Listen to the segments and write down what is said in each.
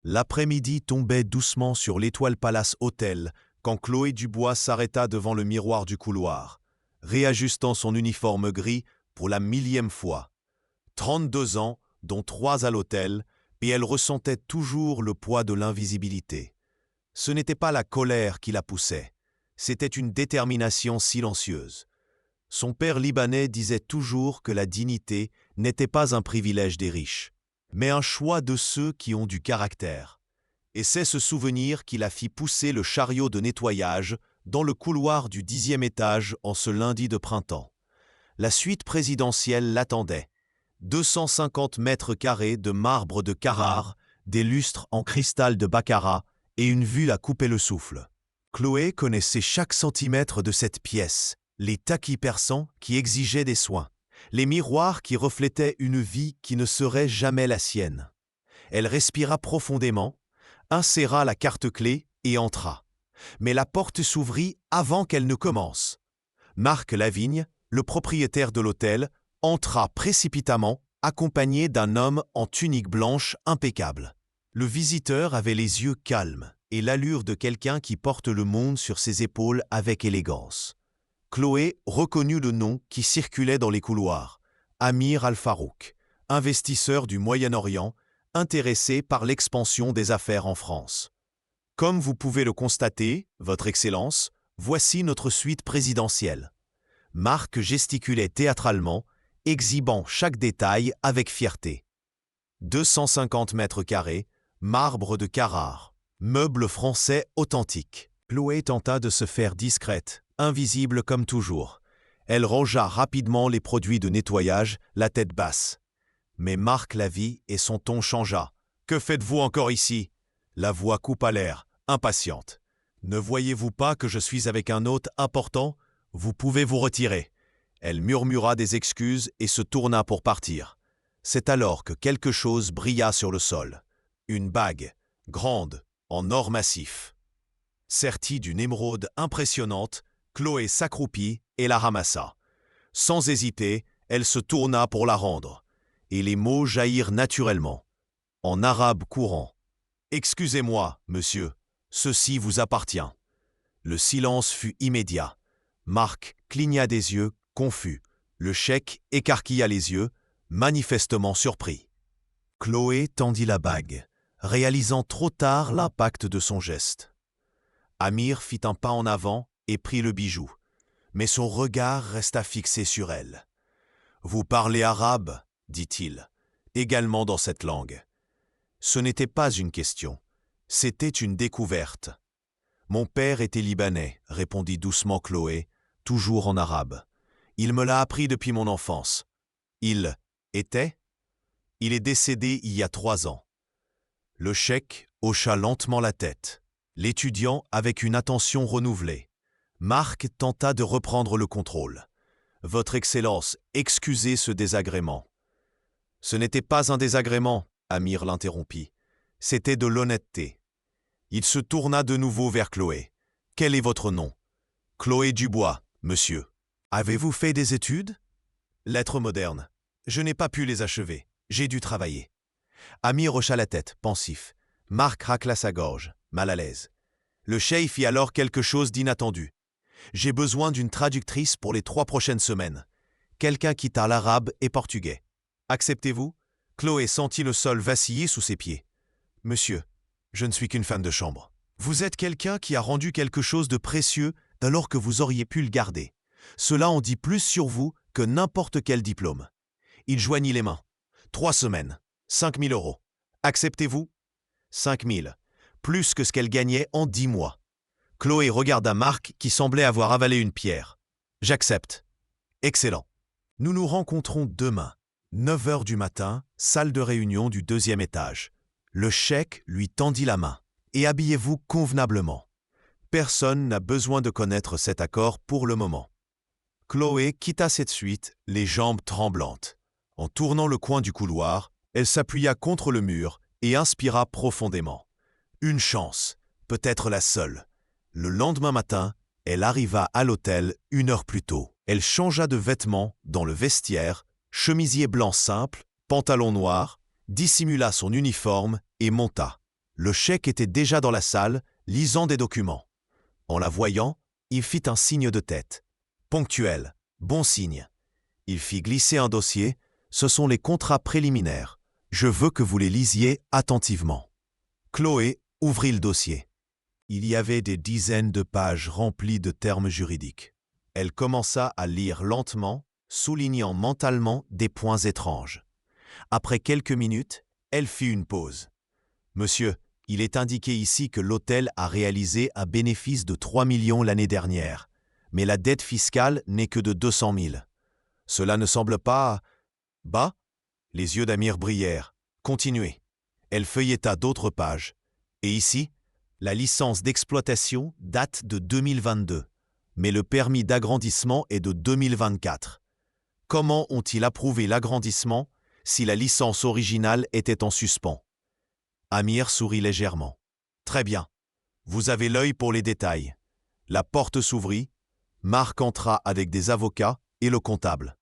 L'après-midi tombait doucement sur l'Étoile Palace Hotel quand Chloé Dubois s'arrêta devant le miroir du couloir, réajustant son uniforme gris pour la 1000e fois. 32 ans, dont 3 à l'hôtel, et elle ressentait toujours le poids de l'invisibilité. Ce n'était pas la colère qui la poussait, c'était une détermination silencieuse. Son père libanais disait toujours que la dignité n'était pas un privilège des riches, mais un choix de ceux qui ont du caractère. Et c'est ce souvenir qui la fit pousser le chariot de nettoyage dans le couloir du 10e étage en ce lundi de printemps. La suite présidentielle l'attendait. 250 mètres carrés de marbre de Carrare, des lustres en cristal de Baccarat et une vue à couper le souffle. Chloé connaissait chaque centimètre de cette pièce, les taquis persans qui exigeaient des soins, les miroirs qui reflétaient une vie qui ne serait jamais la sienne. Elle respira profondément, inséra la carte-clé et entra. Mais la porte s'ouvrit avant qu'elle ne commence. Marc Lavigne, le propriétaire de l'hôtel, entra précipitamment, accompagné d'un homme en tunique blanche impeccable. Le visiteur avait les yeux calmes et l'allure de quelqu'un qui porte le monde sur ses épaules avec élégance. Chloé reconnut le nom qui circulait dans les couloirs, Amir Al-Farouk, investisseur du Moyen-Orient, intéressé par l'expansion des affaires en France. Comme vous pouvez le constater, Votre Excellence, voici notre suite présidentielle. Marc gesticulait théâtralement, exhibant chaque détail avec fierté. 250 mètres carrés, marbre de Carrare, meubles français authentiques. Chloé tenta de se faire discrète, invisible comme toujours. Elle rangea rapidement les produits de nettoyage, la tête basse. Mais Marc la vit et son ton changea. « Que faites-vous encore ici ?» La voix coupa l'air, impatiente. « Ne voyez-vous pas que je suis avec un hôte important ? Vous pouvez vous retirer. » Elle murmura des excuses et se tourna pour partir. C'est alors que quelque chose brilla sur le sol. Une bague, grande, en or massif. Sertie d'une émeraude impressionnante, Chloé s'accroupit et la ramassa. Sans hésiter, elle se tourna pour la rendre. Et les mots jaillirent naturellement, en arabe courant. « Excusez-moi, monsieur, ceci vous appartient. » Le silence fut immédiat. Marc cligna des yeux, confus. Le cheik écarquilla les yeux, manifestement surpris. Chloé tendit la bague, réalisant trop tard l'impact de son geste. Amir fit un pas en avant et prit le bijou, mais son regard resta fixé sur elle. « Vous parlez arabe ?» dit-il, également dans cette langue. Ce n'était pas une question, c'était une découverte. « Mon père était libanais », répondit doucement Chloé, toujours en arabe. « Il me l'a appris depuis mon enfance. »« Il était ?» ?»« Il est décédé il y a 3 ans. » Le cheik hocha lentement la tête, l'étudiant avec une attention renouvelée. Marc tenta de reprendre le contrôle. « Votre Excellence, excusez ce désagrément. » « Ce n'était pas un désagrément, » Amir l'interrompit. « C'était de l'honnêteté. » Il se tourna de nouveau vers Chloé. « Quel est votre nom ?»« Chloé Dubois, monsieur. »« Avez-vous fait des études ?»« Lettres modernes. Je n'ai pas pu les achever. J'ai dû travailler. » Amir hocha la tête, pensif. Marc racla sa gorge, mal à l'aise. Le cheik fit alors quelque chose d'inattendu. « J'ai besoin d'une traductrice pour les 3 prochaines semaines. Quelqu'un qui parle arabe et portugais. Acceptez-vous » Chloé sentit le sol vaciller sous ses pieds. « Monsieur, je ne suis qu'une femme de chambre. Vous êtes quelqu'un qui a rendu quelque chose de précieux alors que vous auriez pu le garder. Cela en dit plus sur vous que n'importe quel diplôme. » Il joignit les mains. « 3 semaines, 5 000 €. Acceptez-vous » 5 000, plus que ce qu'elle gagnait en 10 mois. Chloé regarda Marc qui semblait avoir avalé une pierre. « J'accepte. »« Excellent. Nous nous rencontrons demain. 9 heures du matin, salle de réunion du 2e étage. » Le cheik lui tendit la main. « Et habillez-vous convenablement. Personne n'a besoin de connaître cet accord pour le moment. » Chloé quitta cette suite, les jambes tremblantes. En tournant le coin du couloir, elle s'appuya contre le mur et inspira profondément. Une chance, peut-être la seule. Le lendemain matin, elle arriva à l'hôtel 1 heure plus tôt. Elle changea de vêtements dans le vestiaire, chemisier blanc simple, pantalon noir, dissimula son uniforme et monta. Le chèque était déjà dans la salle, lisant des documents. En la voyant, il fit un signe de tête. Ponctuel, bon signe. Il fit glisser un dossier. Ce sont les contrats préliminaires. Je veux que vous les lisiez attentivement. Chloé ouvrit le dossier. Il y avait des dizaines de pages remplies de termes juridiques. Elle commença à lire lentement, soulignant mentalement des points étranges. Après quelques minutes, elle fit une pause. « Monsieur, il est indiqué ici que l'hôtel a réalisé un bénéfice de 3 millions l'année dernière, mais la dette fiscale n'est que de 200 000. Cela ne semble pas... » Bah? Les yeux d'Amir brillèrent. « Continuez. » Elle feuilleta d'autres pages. Et ici, la licence d'exploitation date de 2022, mais le permis d'agrandissement est de 2024. Comment ont-ils approuvé l'agrandissement si la licence originale était en suspens? Amir sourit légèrement. Très bien. Vous avez l'œil pour les détails. La porte s'ouvrit. Marc entra avec des avocats et le comptable.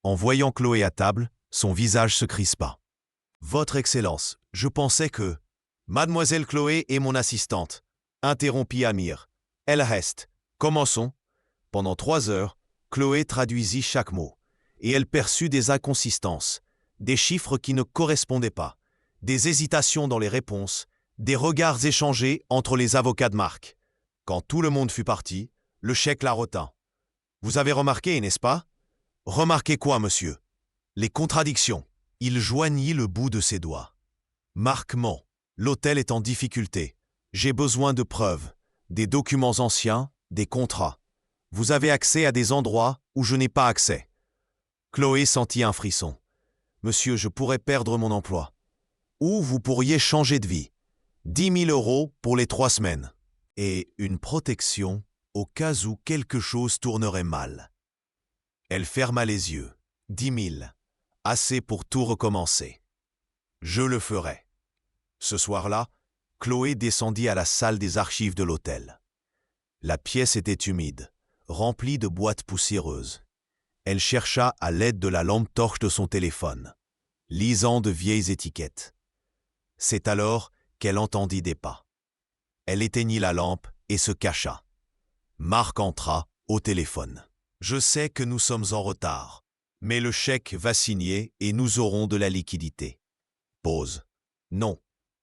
En voyant Chloé à table, son visage se crispa. « Votre Excellence, je pensais que... » « Mademoiselle Chloé est mon assistante, » interrompit Amir. « Elle reste. Commençons. » Pendant 3 heures, Chloé traduisit chaque mot, et elle perçut des inconsistances, des chiffres qui ne correspondaient pas, des hésitations dans les réponses, des regards échangés entre les avocats de Marc. Quand tout le monde fut parti, le chèque la retint. « Vous avez remarqué, n'est-ce pas ?»« Remarqué quoi, monsieur ?»« Les contradictions. » Il joignit le bout de ses doigts. « Marc ment. L'hôtel est en difficulté. J'ai besoin de preuves, des documents anciens, des contrats. Vous avez accès à des endroits où je n'ai pas accès. » Chloé sentit un frisson. « Monsieur, je pourrais perdre mon emploi. Ou vous pourriez changer de vie. 10 000 € pour les 3 semaines. Et une protection au cas où quelque chose tournerait mal. » Elle ferma les yeux. 10 000. Assez pour tout recommencer. « Je le ferai. » Ce soir-là, Chloé descendit à la salle des archives de l'hôtel. La pièce était humide, remplie de boîtes poussiéreuses. Elle chercha à l'aide de la lampe torche de son téléphone, lisant de vieilles étiquettes. C'est alors qu'elle entendit des pas. Elle éteignit la lampe et se cacha. Marc entra au téléphone. « Je sais que nous sommes en retard, mais le chèque va signer et nous aurons de la liquidité. » Pause. « Non.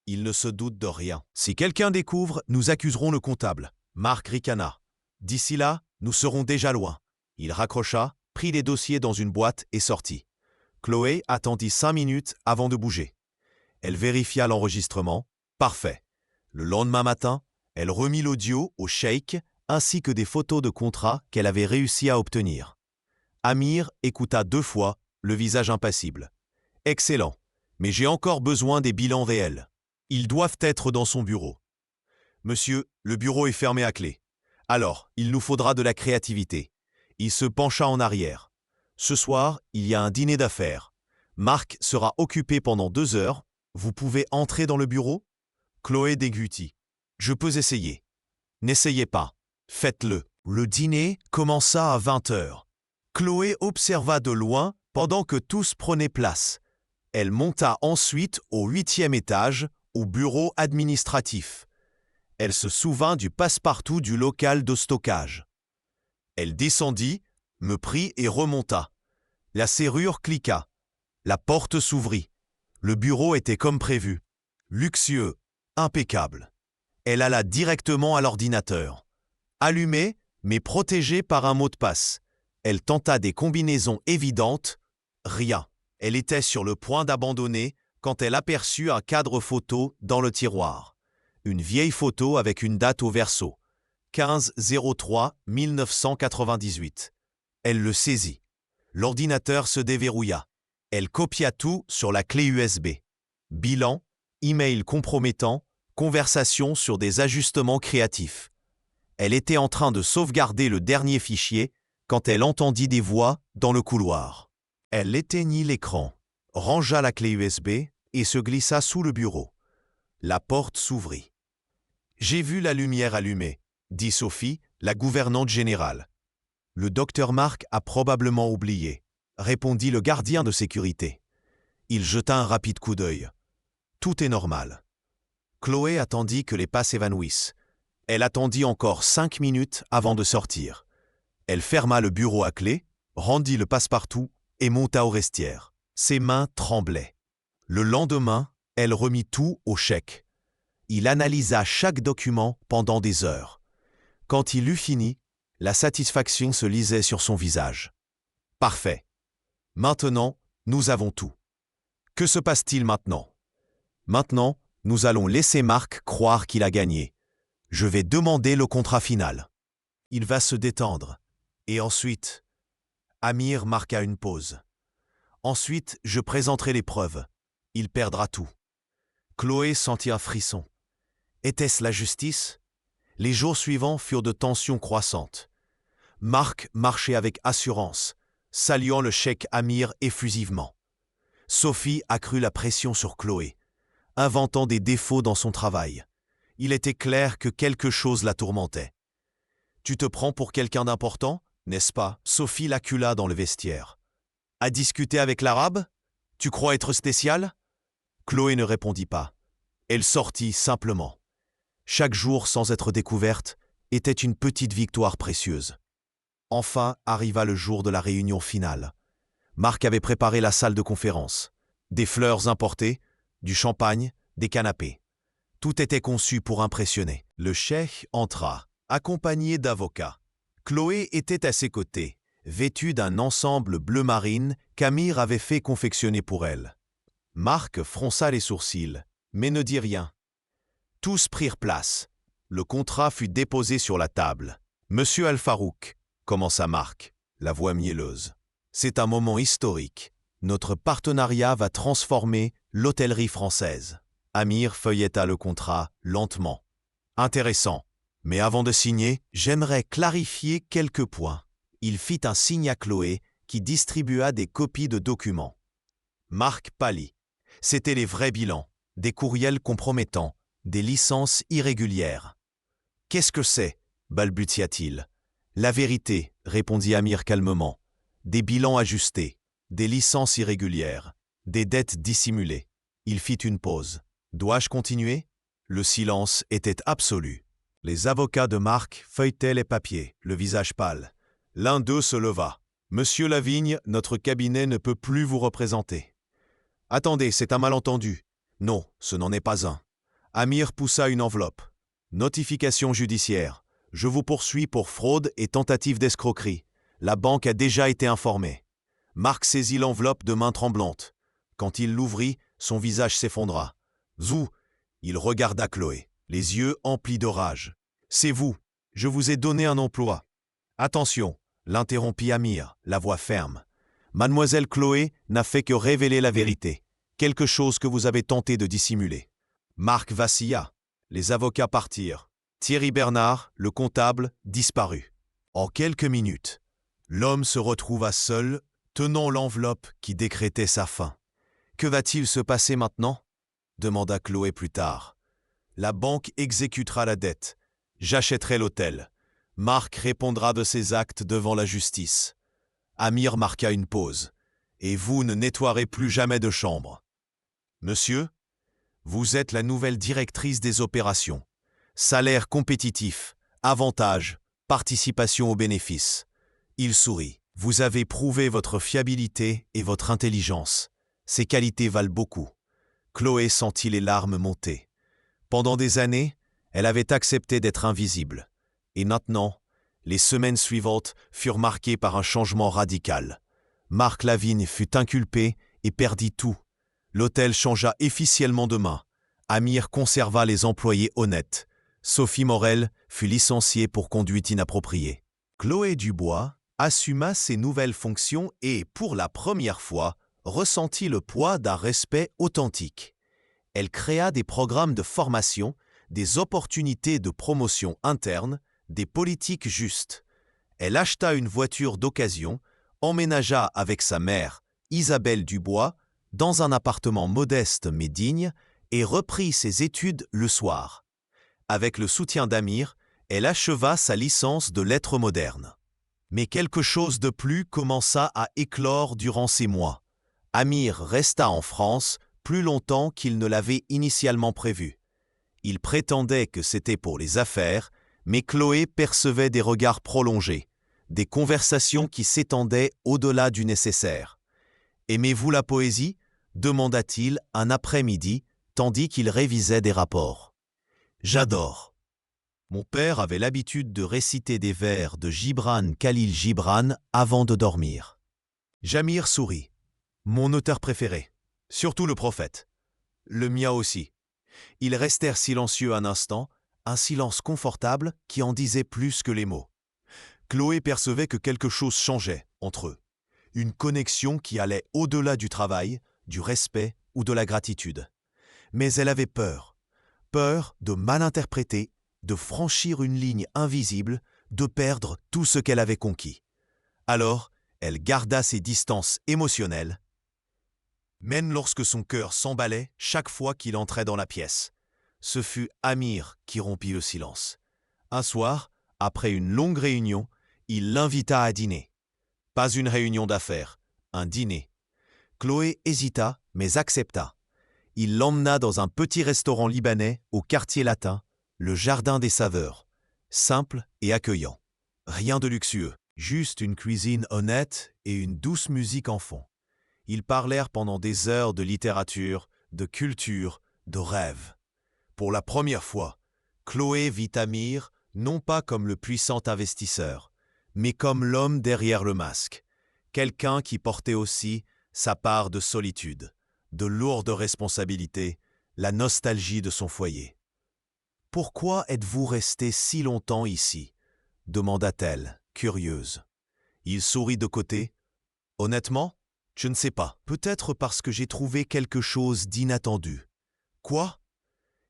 Il ne se doute de rien. Si quelqu'un découvre, nous accuserons le comptable. » Marc ricana. « D'ici là, nous serons déjà loin. » Il raccrocha, prit les dossiers dans une boîte et sortit. Chloé attendit 5 minutes avant de bouger. Elle vérifia l'enregistrement. Parfait. Le lendemain matin, elle remit l'audio au cheikh ainsi que des photos de contrats qu'elle avait réussi à obtenir. Amir écouta 2 fois, le visage impassible. « Excellent, mais j'ai encore besoin des bilans réels. Ils doivent être dans son bureau. »« Monsieur, le bureau est fermé à clé. Alors, il nous faudra de la créativité. » Il se pencha en arrière. « Ce soir, il y a un dîner d'affaires. Marc sera occupé pendant 2 heures. Vous pouvez entrer dans le bureau ?» Chloé déglutit. « Je peux essayer. »« N'essayez pas. Faites-le. » Le dîner commença à 20 heures. Chloé observa de loin pendant que tous prenaient place. Elle monta ensuite au 8e étage, au bureau administratif. Elle se souvint du passe-partout du local de stockage. Elle descendit, me prit et remonta. La serrure cliqua. La porte s'ouvrit. Le bureau était comme prévu. Luxueux, impeccable. Elle alla directement à l'ordinateur. Allumé, mais protégé par un mot de passe. Elle tenta des combinaisons évidentes. Rien. Elle était sur le point d'abandonner quand elle aperçut un cadre photo dans le tiroir. Une vieille photo avec une date au verso. 15-03-1998. Elle le saisit. L'ordinateur se déverrouilla. Elle copia tout sur la clé USB. Bilan, email compromettant, conversation sur des ajustements créatifs. Elle était en train de sauvegarder le dernier fichier quand elle entendit des voix dans le couloir. Elle éteignit l'écran, rangea la clé USB et se glissa sous le bureau. La porte s'ouvrit. « J'ai vu la lumière allumée », dit Sophie, la gouvernante générale. « Le docteur Marc a probablement oublié », répondit le gardien de sécurité. Il jeta un rapide coup d'œil. « Tout est normal. » Chloé attendit que les pas s'évanouissent. Elle attendit encore 5 minutes avant de sortir. Elle ferma le bureau à clé, rendit le passe-partout et monta au vestiaire. Ses mains tremblaient. Le lendemain, elle remit tout au chèque. Il analysa chaque document pendant des heures. Quand il eut fini, la satisfaction se lisait sur son visage. Parfait. Maintenant, nous avons tout. Que se passe-t-il maintenant? Maintenant, nous allons laisser Marc croire qu'il a gagné. Je vais demander le contrat final. Il va se détendre. Et ensuite, Amir marqua une pause. Ensuite, je présenterai les preuves. Il perdra tout. Chloé sentit un frisson. Était-ce la justice? Les jours suivants furent de tensions croissantes. Marc marchait avec assurance, saluant le chèque Amir effusivement. Sophie accrut la pression sur Chloé, inventant des défauts dans son travail. Il était clair que quelque chose la tourmentait. « Tu te prends pour quelqu'un d'important, n'est-ce pas ?» Sophie l'accula dans le vestiaire. « À discuter avec l'arabe? Tu crois être spécial ?» Chloé ne répondit pas. Elle sortit simplement. Chaque jour sans être découverte était une petite victoire précieuse. Enfin arriva le jour de la réunion finale. Marc avait préparé la salle de conférence. Des fleurs importées, du champagne, des canapés. Tout était conçu pour impressionner. Le cheikh entra, accompagné d'avocats. Chloé était à ses côtés, vêtue d'un ensemble bleu marine qu'Amir avait fait confectionner pour elle. Marc fronça les sourcils, mais ne dit rien. Tous prirent place. Le contrat fut déposé sur la table. « Monsieur Al-Farouk », commença Marc, la voix mielleuse. « C'est un moment historique. Notre partenariat va transformer l'hôtellerie française. » Amir feuilleta le contrat lentement. « Intéressant. Mais avant de signer, j'aimerais clarifier quelques points. » Il fit un signe à Chloé qui distribua des copies de documents. Marc pâlit. C'étaient les vrais bilans, des courriels compromettants, des licences irrégulières. « Qu'est-ce que c'est ?» balbutia-t-il. « La vérité, » répondit Amir calmement. « Des bilans ajustés, des licences irrégulières, des dettes dissimulées. » Il fit une pause. « Dois-je continuer ?» Le silence était absolu. Les avocats de Marc feuilletaient les papiers, le visage pâle. L'un d'eux se leva. « Monsieur Lavigne, notre cabinet ne peut plus vous représenter. »« Attendez, c'est un malentendu. »« Non, ce n'en est pas un. » Amir poussa une enveloppe. « Notification judiciaire. Je vous poursuis pour fraude et tentative d'escroquerie. La banque a déjà été informée. » Marc saisit l'enveloppe de main tremblante. Quand il l'ouvrit, son visage s'effondra. « Zou !» Il regarda Chloé, les yeux emplis de rage. « C'est vous. Je vous ai donné un emploi. »« Attention !» l'interrompit Amir, la voix ferme. « Mademoiselle Chloé n'a fait que révéler la vérité, quelque chose que vous avez tenté de dissimuler. » Marc vacilla. Les avocats partirent. Thierry Bernard, le comptable, disparut. En quelques minutes, l'homme se retrouva seul, tenant l'enveloppe qui décrétait sa fin. « Que va-t-il se passer maintenant ?» demanda Chloé plus tard. « La banque exécutera la dette. J'achèterai l'hôtel. Marc répondra de ses actes devant la justice. » Amir marqua une pause. « Et vous ne nettoierez plus jamais de chambre. »« Monsieur, vous êtes la nouvelle directrice des opérations. Salaire compétitif, avantages, participation aux bénéfices. » Il sourit. « Vous avez prouvé votre fiabilité et votre intelligence. Ces qualités valent beaucoup. » Chloé sentit les larmes monter. Pendant des années, elle avait accepté d'être invisible. Et maintenant, les semaines suivantes furent marquées par un changement radical. Marc Lavigne fut inculpé et perdit tout. L'hôtel changea officiellement de main. Amir conserva les employés honnêtes. Sophie Morel fut licenciée pour conduite inappropriée. Chloé Dubois assuma ses nouvelles fonctions et, pour la première fois, ressentit le poids d'un respect authentique. Elle créa des programmes de formation, des opportunités de promotion interne, des politiques justes. Elle acheta une voiture d'occasion, emménagea avec sa mère, Isabelle Dubois, dans un appartement modeste mais digne et reprit ses études le soir. Avec le soutien d'Amir, elle acheva sa licence de lettres modernes. Mais quelque chose de plus commença à éclore durant ces mois. Amir resta en France plus longtemps qu'il ne l'avait initialement prévu. Il prétendait que c'était pour les affaires, mais Chloé percevait des regards prolongés, des conversations qui s'étendaient au-delà du nécessaire. « Aimez-vous la poésie » demanda-t-il un après-midi, tandis qu'il révisait des rapports. « J'adore. Mon père avait l'habitude de réciter des vers de Gibran Khalil Gibran avant de dormir. » Jamir sourit. « Mon auteur préféré. Surtout le prophète. Le mien aussi. » Ils restèrent silencieux un instant, un silence confortable qui en disait plus que les mots. Chloé percevait que quelque chose changeait entre eux. Une connexion qui allait au-delà du travail, du respect ou de la gratitude. Mais elle avait peur. Peur de mal interpréter, de franchir une ligne invisible, de perdre tout ce qu'elle avait conquis. Alors, elle garda ses distances émotionnelles, même lorsque son cœur s'emballait chaque fois qu'il entrait dans la pièce. Ce fut Amir qui rompit le silence. Un soir, après une longue réunion, il l'invita à dîner. Pas une réunion d'affaires, un dîner. Chloé hésita, mais accepta. Il l'emmena dans un petit restaurant libanais au quartier latin, le Jardin des Saveurs. Simple et accueillant. Rien de luxueux, juste une cuisine honnête et une douce musique en fond. Ils parlèrent pendant des heures de littérature, de culture, de rêve. Pour la première fois, Chloé vit Amir non pas comme le puissant investisseur, mais comme l'homme derrière le masque, quelqu'un qui portait aussi sa part de solitude, de lourdes responsabilités, la nostalgie de son foyer. « Pourquoi êtes-vous resté si longtemps ici » demanda-t-elle, curieuse. Il sourit de côté. « Honnêtement, je ne sais pas. Peut-être parce que j'ai trouvé quelque chose d'inattendu. » « Quoi ? »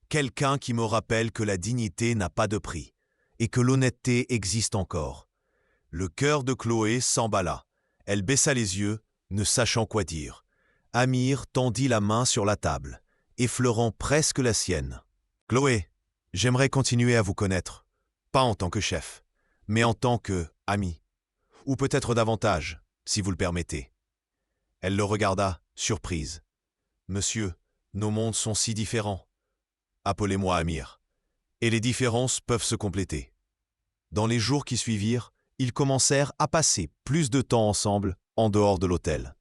« Quelqu'un qui me rappelle que la dignité n'a pas de prix et que l'honnêteté existe encore. » Le cœur de Chloé s'emballa. Elle baissa les yeux, ne sachant quoi dire. Amir tendit la main sur la table, effleurant presque la sienne. « Chloé, j'aimerais continuer à vous connaître, pas en tant que chef, mais en tant que ami. Ou peut-être davantage, si vous le permettez. » Elle le regarda, surprise. « Monsieur, nos mondes sont si différents. Appelez-moi Amir. Et les différences peuvent se compléter. » Dans les jours qui suivirent, ils commencèrent à passer plus de temps ensemble en dehors de l'hôtel.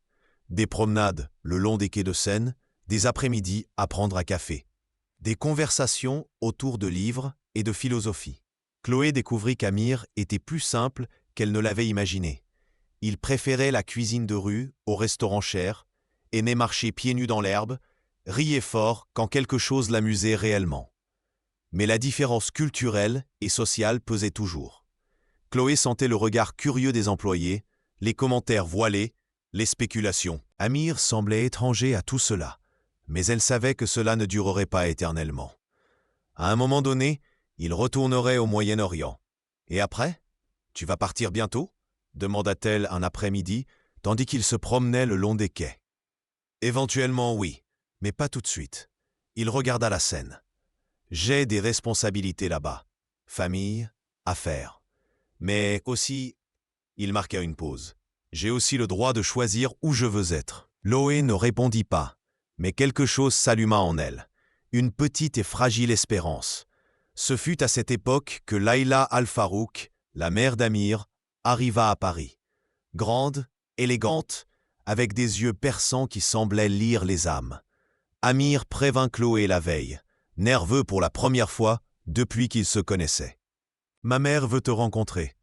Des promenades le long des quais de Seine, des après-midi à prendre un café. Des conversations autour de livres et de philosophie. Chloé découvrit qu'Amir était plus simple qu'elle ne l'avait imaginé. Il préférait la cuisine de rue au restaurant cher, aimait marcher pieds nus dans l'herbe, riait fort quand quelque chose l'amusait réellement. Mais la différence culturelle et sociale pesait toujours. Chloé sentait le regard curieux des employés, les commentaires voilés, les spéculations. Amir semblait étranger à tout cela, mais elle savait que cela ne durerait pas éternellement. À un moment donné, il retournerait au Moyen-Orient. « Et après ? Tu vas partir bientôt ?» demanda-t-elle un après-midi, tandis qu'il se promenait le long des quais. « Éventuellement, oui, mais pas tout de suite. » Il regarda la scène. « J'ai des responsabilités là-bas. Famille, affaires. Mais aussi, » il marqua une pause, « j'ai aussi le droit de choisir où je veux être. » Chloé ne répondit pas, mais quelque chose s'alluma en elle. Une petite et fragile espérance. Ce fut à cette époque que Laïla Al-Farouk, la mère d'Amir, arriva à Paris. Grande, élégante, avec des yeux perçants qui semblaient lire les âmes. Amir prévint Chloé la veille, nerveux pour la première fois depuis qu'ils se connaissaient. « Ma mère veut te rencontrer. »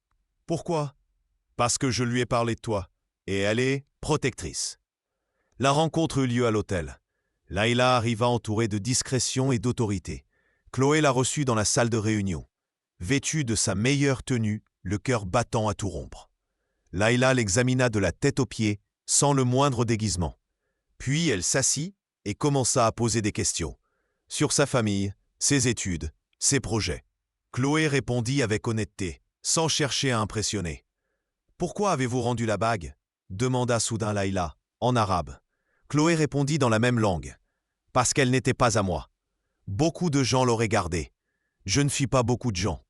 « Pourquoi ? » ?»« Parce que je lui ai parlé de toi, et elle est protectrice. » La rencontre eut lieu à l'hôtel. Laïla arriva entourée de discrétion et d'autorité. Chloé la reçut dans la salle de réunion. Vêtue de sa meilleure tenue, le cœur battant à tout rompre. Laïla l'examina de la tête aux pieds, sans le moindre déguisement. Puis elle s'assit et commença à poser des questions. Sur sa famille, ses études, ses projets. Chloé répondit avec honnêteté, sans chercher à impressionner. « Pourquoi avez-vous rendu la bague ?» demanda soudain Laïla, en arabe. Chloé répondit dans la même langue. « Parce qu'elle n'était pas à moi. Beaucoup de gens l'auraient gardée. Je ne suis pas beaucoup de gens. »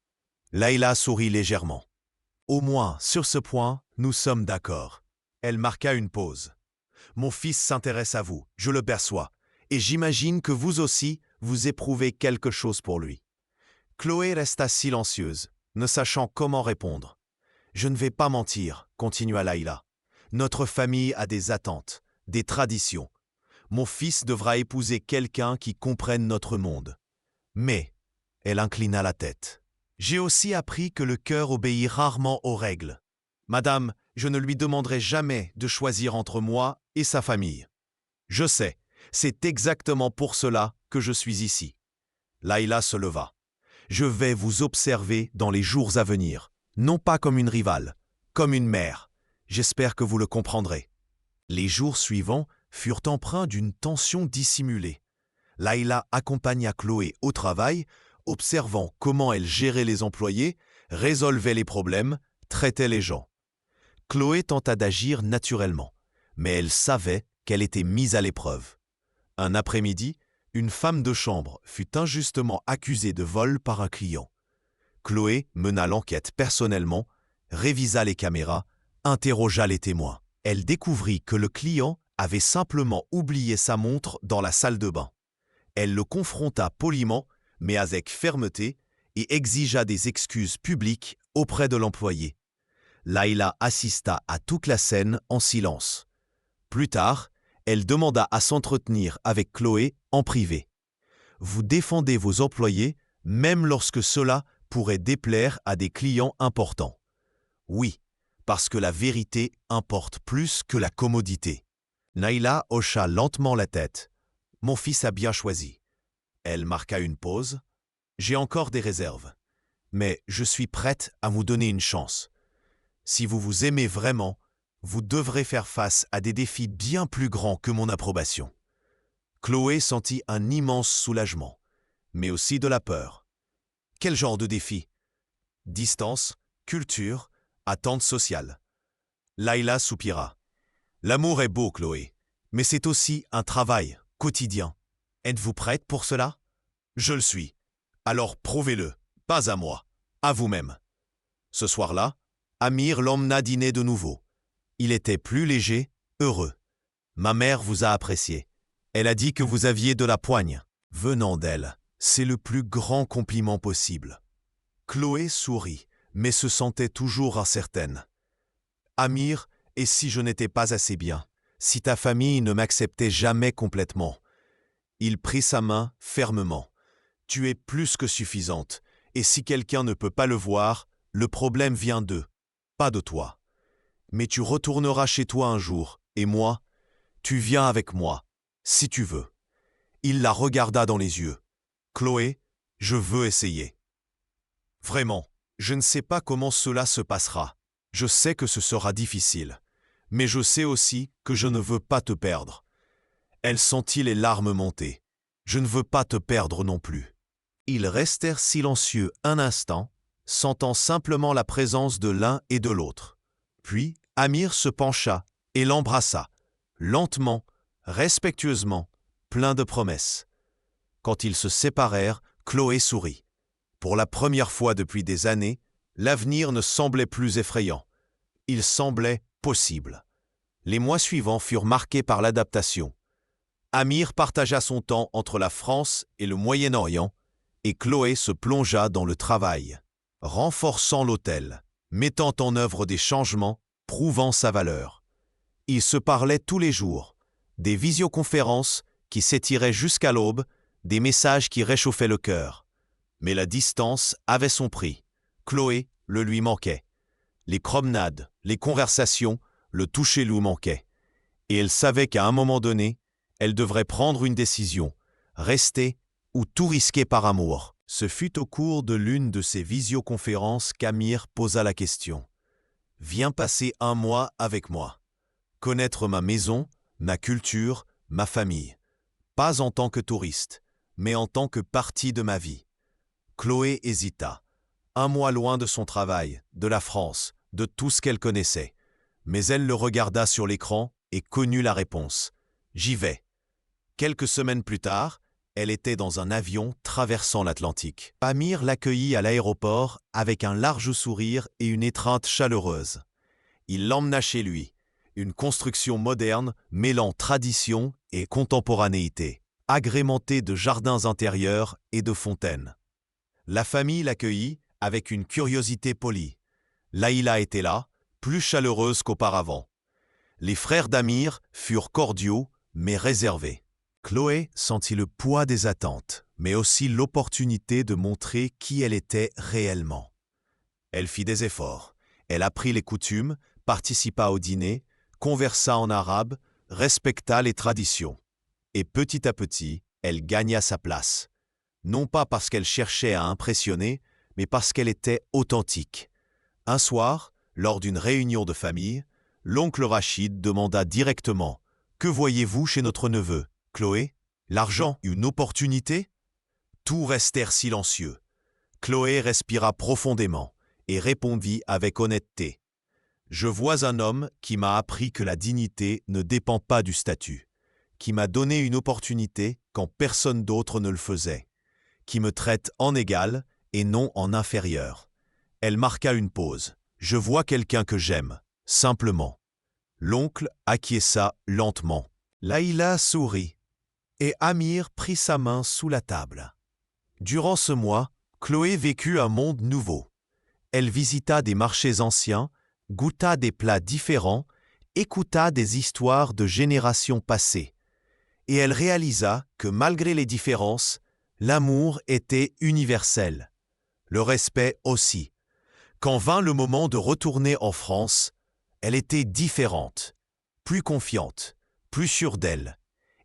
Laïla sourit légèrement. « Au moins, sur ce point, nous sommes d'accord. » Elle marqua une pause. « Mon fils s'intéresse à vous, je le perçois, et j'imagine que vous aussi, vous éprouvez quelque chose pour lui. Chloé resta silencieuse, ne sachant comment répondre. « Je ne vais pas mentir, continua Layla. Notre famille a des attentes, des traditions. Mon fils devra épouser quelqu'un qui comprenne notre monde. » Mais, elle inclina la tête. « J'ai aussi appris que le cœur obéit rarement aux règles. Madame, je ne lui demanderai jamais de choisir entre moi et sa famille. Je sais, c'est exactement pour cela que je suis ici. » Layla se leva. « Je vais vous observer dans les jours à venir, non pas comme une rivale, comme une mère. J'espère que vous le comprendrez. » Les jours suivants furent empreints d'une tension dissimulée. Layla accompagna Chloé au travail, observant comment elle gérait les employés, résolvait les problèmes, traitait les gens. Chloé tenta d'agir naturellement, mais elle savait qu'elle était mise à l'épreuve. Un après-midi, une femme de chambre fut injustement accusée de vol par un client. Chloé mena l'enquête personnellement, révisa les caméras, interrogea les témoins. Elle découvrit que le client avait simplement oublié sa montre dans la salle de bain. Elle le confronta poliment, mais avec fermeté, et exigea des excuses publiques auprès de l'employé. Layla assista à toute la scène en silence. Plus tard, elle demanda à s'entretenir avec Chloé en privé. « Vous défendez vos employés, même lorsque cela pourrait déplaire à des clients importants. » « Oui, parce que la vérité importe plus que la commodité. » Layla hocha lentement la tête. « Mon fils a bien choisi. » Elle marqua une pause. « J'ai encore des réserves, mais je suis prête à vous donner une chance. Si vous vous aimez vraiment, vous devrez faire face à des défis bien plus grands que mon approbation. » Chloé sentit un immense soulagement, mais aussi de la peur. Quel genre de défi? Distance, culture, attente sociale. Layla soupira. L'amour est beau, Chloé, mais c'est aussi un travail quotidien. Êtes-vous prête pour cela? Je le suis. Alors prouvez-le, pas à moi, à vous-même. Ce soir-là, Amir l'emmena dîner de nouveau. Il était plus léger, heureux. Ma mère vous a apprécié. Elle a dit que vous aviez de la poigne. Venant d'elle, c'est le plus grand compliment possible. Chloé sourit, mais se sentait toujours incertaine. Amir, et si je n'étais pas assez bien, si ta famille ne m'acceptait jamais complètement? Il prit sa main fermement. Tu es plus que suffisante, et si quelqu'un ne peut pas le voir, le problème vient d'eux, pas de toi. Mais tu retourneras chez toi un jour, et moi, tu viens avec moi, si tu veux. Il la regarda dans les yeux. Chloé, je veux essayer. Vraiment, je ne sais pas comment cela se passera. Je sais que ce sera difficile, mais je sais aussi que je ne veux pas te perdre. Elle sentit les larmes monter. Je ne veux pas te perdre non plus. Ils restèrent silencieux un instant, sentant simplement la présence de l'un et de l'autre. Puis, Amir se pencha et l'embrassa, lentement, respectueusement, plein de promesses. Quand ils se séparèrent, Chloé sourit. Pour la première fois depuis des années, l'avenir ne semblait plus effrayant. Il semblait possible. Les mois suivants furent marqués par l'adaptation. Amir partagea son temps entre la France et le Moyen-Orient, et Chloé se plongea dans le travail, renforçant l'hôtel, mettant en œuvre des changements, prouvant sa valeur. Ils se parlaient tous les jours, des visioconférences qui s'étiraient jusqu'à l'aube, des messages qui réchauffaient le cœur. Mais la distance avait son prix. Chloé le lui manquait. Les promenades, les conversations, le toucher lui manquaient. Et elle savait qu'à un moment donné, elle devrait prendre une décision, rester ou tout risquer par amour. Ce fut au cours de l'une de ces visioconférences qu'Amir posa la question. « Viens passer un mois avec moi. Connaître ma maison, ma culture, ma famille. Pas en tant que touriste, mais en tant que partie de ma vie. » Chloé hésita. Un mois loin de son travail, de la France, de tout ce qu'elle connaissait. Mais elle le regarda sur l'écran et connut la réponse. « J'y vais. » Quelques semaines plus tard, elle était dans un avion traversant l'Atlantique. Amir l'accueillit à l'aéroport avec un large sourire et une étreinte chaleureuse. Il l'emmena chez lui, une construction moderne mêlant tradition et contemporanéité. agrémenté de jardins intérieurs et de fontaines. La famille l'accueillit avec une curiosité polie. Laïla était là, plus chaleureuse qu'auparavant. Les frères d'Amir furent cordiaux, mais réservés. Chloé sentit le poids des attentes, mais aussi l'opportunité de montrer qui elle était réellement. Elle fit des efforts. Elle apprit les coutumes, participa au dîner, conversa en arabe, respecta les traditions. Et petit à petit, elle gagna sa place. Non pas parce qu'elle cherchait à impressionner, mais parce qu'elle était authentique. Un soir, lors d'une réunion de famille, l'oncle Rachid demanda directement « Que voyez-vous chez notre neveu, Chloé? L'argent, une opportunité ?» Tous restèrent silencieux. Chloé respira profondément et répondit avec honnêteté. « Je vois un homme qui m'a appris que la dignité ne dépend pas du statut, qui m'a donné une opportunité quand personne d'autre ne le faisait, qui me traite en égal et non en inférieur. » Elle marqua une pause. « Je vois quelqu'un que j'aime, simplement. » L'oncle acquiesça lentement. Laïla sourit, et Amir prit sa main sous la table. Durant ce mois, Chloé vécut un monde nouveau. Elle visita des marchés anciens, goûta des plats différents, écouta des histoires de générations passées. Et elle réalisa que malgré les différences, l'amour était universel. Le respect aussi. Quand vint le moment de retourner en France, elle était différente, plus confiante, plus sûre d'elle,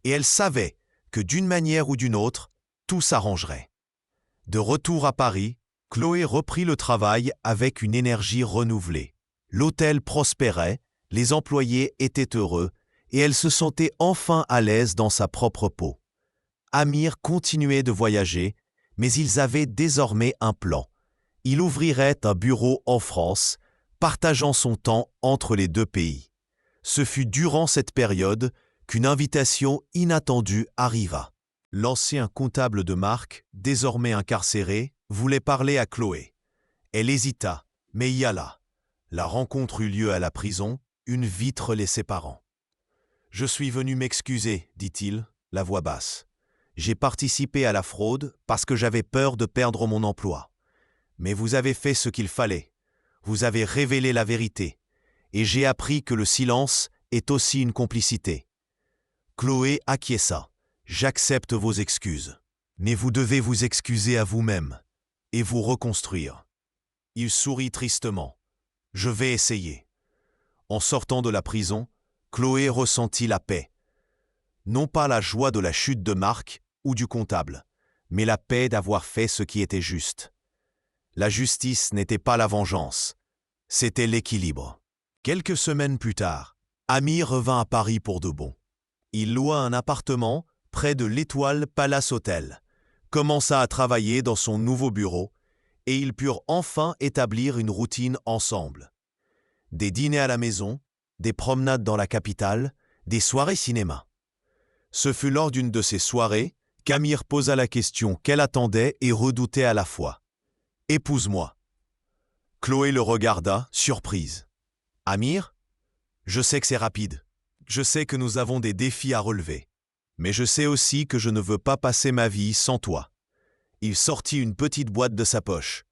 et elle savait que d'une manière ou d'une autre, tout s'arrangerait. De retour à Paris, Chloé reprit le travail avec une énergie renouvelée. L'hôtel prospérait, les employés étaient heureux, et elle se sentait enfin à l'aise dans sa propre peau. Amir continuait de voyager, mais ils avaient désormais un plan. Il ouvrirait un bureau en France, partageant son temps entre les deux pays. Ce fut durant cette période qu'une invitation inattendue arriva. L'ancien comptable de Marc, désormais incarcéré, voulait parler à Chloé. Elle hésita, mais y alla. La rencontre eut lieu à la prison, une vitre les séparant. « Je suis venu m'excuser, dit-il, la voix basse. J'ai participé à la fraude parce que j'avais peur de perdre mon emploi. Mais vous avez fait ce qu'il fallait. Vous avez révélé la vérité. Et j'ai appris que le silence est aussi une complicité. » Chloé acquiesça. « J'accepte vos excuses. Mais vous devez vous excuser à vous-même et vous reconstruire. » Il sourit tristement. « Je vais essayer. » En sortant de la prison, Chloé ressentit la paix. Non pas la joie de la chute de Marc ou du comptable, mais la paix d'avoir fait ce qui était juste. La justice n'était pas la vengeance, c'était l'équilibre. Quelques semaines plus tard, Amir revint à Paris pour de bon. Il loua un appartement près de l'Étoile Palace Hotel, commença à travailler dans son nouveau bureau et ils purent enfin établir une routine ensemble. Des dîners à la maison, des promenades dans la capitale, des soirées cinéma. Ce fut lors d'une de ces soirées qu'Amir posa la question qu'elle attendait et redoutait à la fois. « Épouse-moi. » Chloé le regarda, surprise. « Amir, je sais que c'est rapide. Je sais que nous avons des défis à relever. Mais je sais aussi que je ne veux pas passer ma vie sans toi. » Il sortit une petite boîte de sa poche.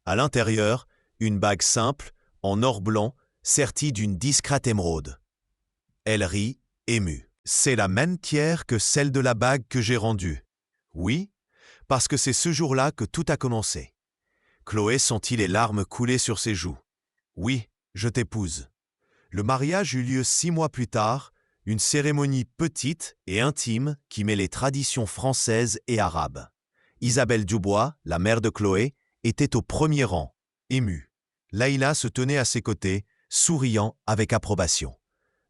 À l'intérieur, une bague simple, en or blanc, sertie d'une discrète émeraude. Elle rit, émue. « C'est la même pierre que celle de la bague que j'ai rendue. » « Oui, parce que c'est ce jour-là que tout a commencé. » Chloé sentit les larmes couler sur ses joues. « Oui, je t'épouse. » Le mariage eut lieu 6 mois plus tard, une cérémonie petite et intime qui mêlait traditions françaises et arabes. Isabelle Dubois, la mère de Chloé, était au premier rang, émue. Laïla se tenait à ses côtés, souriant avec approbation.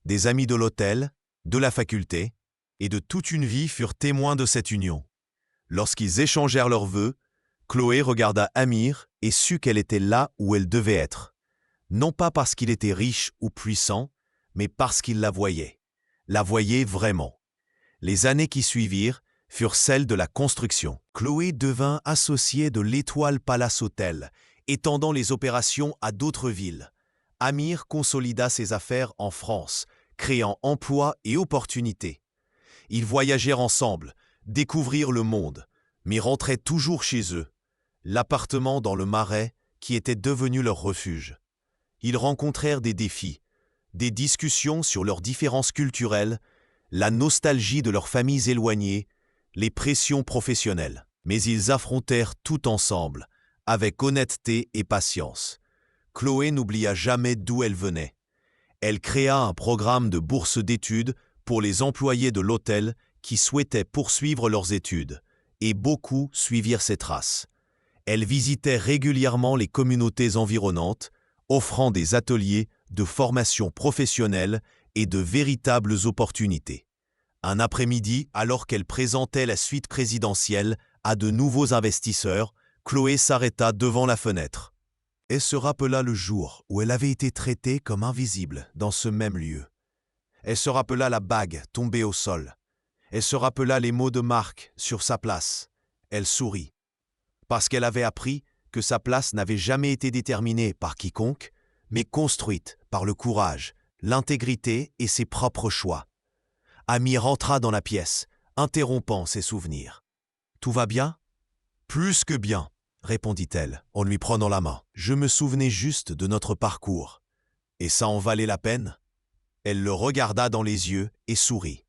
Des amis de l'hôtel, de la faculté et de toute une vie furent témoins de cette union. Lorsqu'ils échangèrent leurs vœux, Chloé regarda Amir et sut qu'elle était là où elle devait être. Non pas parce qu'il était riche ou puissant, mais parce qu'il la voyait vraiment. Les années qui suivirent furent celles de la construction. Chloé devint associée de l'Étoile Palace Hotel, étendant les opérations à d'autres villes. Amir consolida ses affaires en France, créant emplois et opportunités. Ils voyagèrent ensemble, découvrir le monde, mais rentraient toujours chez eux, l'appartement dans le Marais qui était devenu leur refuge. Ils rencontrèrent des défis, des discussions sur leurs différences culturelles, la nostalgie de leurs familles éloignées, les pressions professionnelles. Mais ils affrontèrent tout ensemble, avec honnêteté et patience. Chloé n'oublia jamais d'où elle venait. Elle créa un programme de bourse d'études pour les employés de l'hôtel qui souhaitaient poursuivre leurs études, et beaucoup suivirent ses traces. Elle visitait régulièrement les communautés environnantes, offrant des ateliers de formation professionnelle et de véritables opportunités. Un après-midi, alors qu'elle présentait la suite présidentielle à de nouveaux investisseurs, Chloé s'arrêta devant la fenêtre. Elle se rappela le jour où elle avait été traitée comme invisible dans ce même lieu. Elle se rappela la bague tombée au sol. Elle se rappela les mots de Marc sur sa place. Elle sourit. Parce qu'elle avait appris que sa place n'avait jamais été déterminée par quiconque, mais construite par le courage, l'intégrité et ses propres choix. Amir entra dans la pièce, interrompant ses souvenirs. « Tout va bien ?»« Plus que bien, » répondit-elle en lui prenant la main. « Je me souvenais juste de notre parcours. Et ça en valait la peine ?» Elle le regarda dans les yeux et sourit.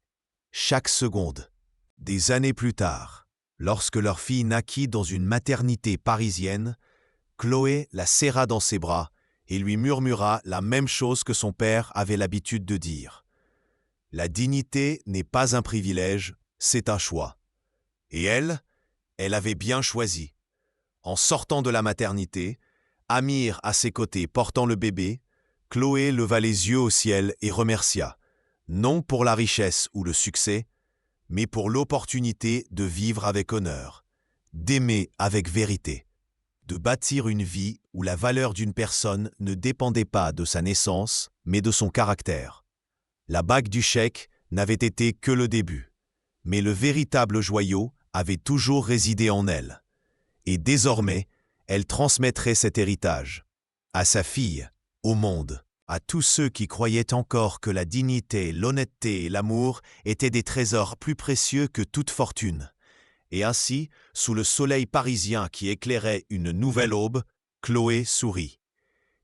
Chaque seconde. Des années plus tard, lorsque leur fille naquit dans une maternité parisienne, Chloé la serra dans ses bras et lui murmura la même chose que son père avait l'habitude de dire. La dignité n'est pas un privilège, c'est un choix. Et elle avait bien choisi. En sortant de la maternité, Amir à ses côtés portant le bébé, Chloé leva les yeux au ciel et remercia, non pour la richesse ou le succès, mais pour l'opportunité de vivre avec honneur, d'aimer avec vérité, de bâtir une vie où la valeur d'une personne ne dépendait pas de sa naissance, mais de son caractère. La bague du chèque n'avait été que le début, mais le véritable joyau avait toujours résidé en elle. Et désormais, elle transmettrait cet héritage à sa fille, au monde, à tous ceux qui croyaient encore que la dignité, l'honnêteté et l'amour étaient des trésors plus précieux que toute fortune. Et ainsi, sous le soleil parisien qui éclairait une nouvelle aube, Chloé sourit.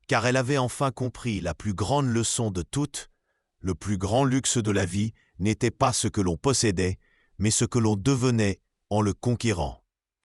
Car elle avait enfin compris la plus grande leçon de toutes, le plus grand luxe de la vie n'était pas ce que l'on possédait, mais ce que l'on devenait en le conquérant.